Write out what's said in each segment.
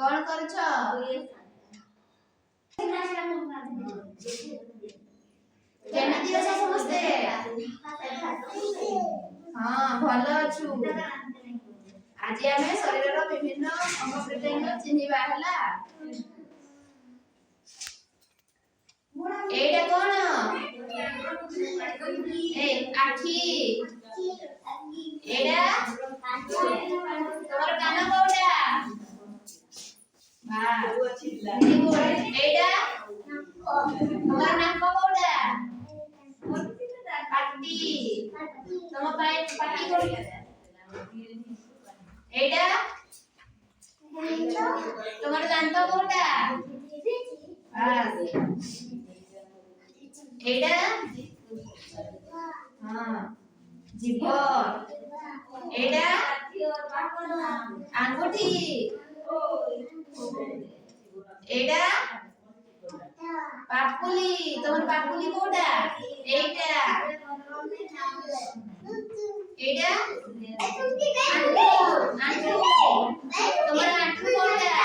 कौन କରୁଛ? କେମିତି ଅଛ ସମସ୍ତେ? ହଁ ଭଲ ଅଛୁ। ଆଜି ଆମେ ଶରୀରର ବିଭିନ୍ନ ଅଙ୍ଗ ପ୍ରତ୍ୟଙ୍ଗ ଚିହ୍ନିବା ହେଲା। ଏଇଟା କଣ? ଏ ଆଖି। ଏଇଟା ତମର କାନ କୋଉଟା? ଏଇଟା ତମର ନାକ କୋଉଟା? ପାଟି। ତମ ପାଟି କୋଉଟା? ଏଇଟା ତମର ଦାନ୍ତ କୋଉଟା? ଏଇଟା ହଁ ଜିଭ। ଏଇଟା ଆଙ୍ଗୁଠି। ଏଇଟା ପାପୁଲି। ତମର ପାପୁଲି କୋଉଟା? ଏଇଟା। ଏଇଟା ଆଣ୍ଠୁ। ଆଣ୍ଠୁ। ତମର ଆଣ୍ଠୁ କୋଉଟା?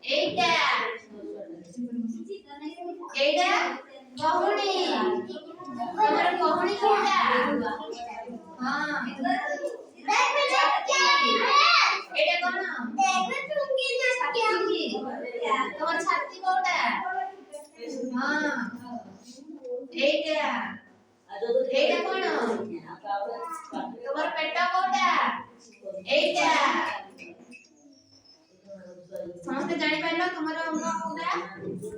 ଏଇଟା। ଏଇଟା କହୁଣି। ତମର କହୁଣି କୋଉଟା? ହଁ ଏଇଟା କଣ? ଛାତି। ତମର ଛାତି କୋଉଟା? ହଁ ଏଇଟା। ଏଇଟା କଣ? ତମର ପେଟ କୋଉଟା? ଏଇଟା। ସମସ୍ତେ ଜାଣିପାରିଲ ତମର ଅଙ୍ଗ କୋଉଟା?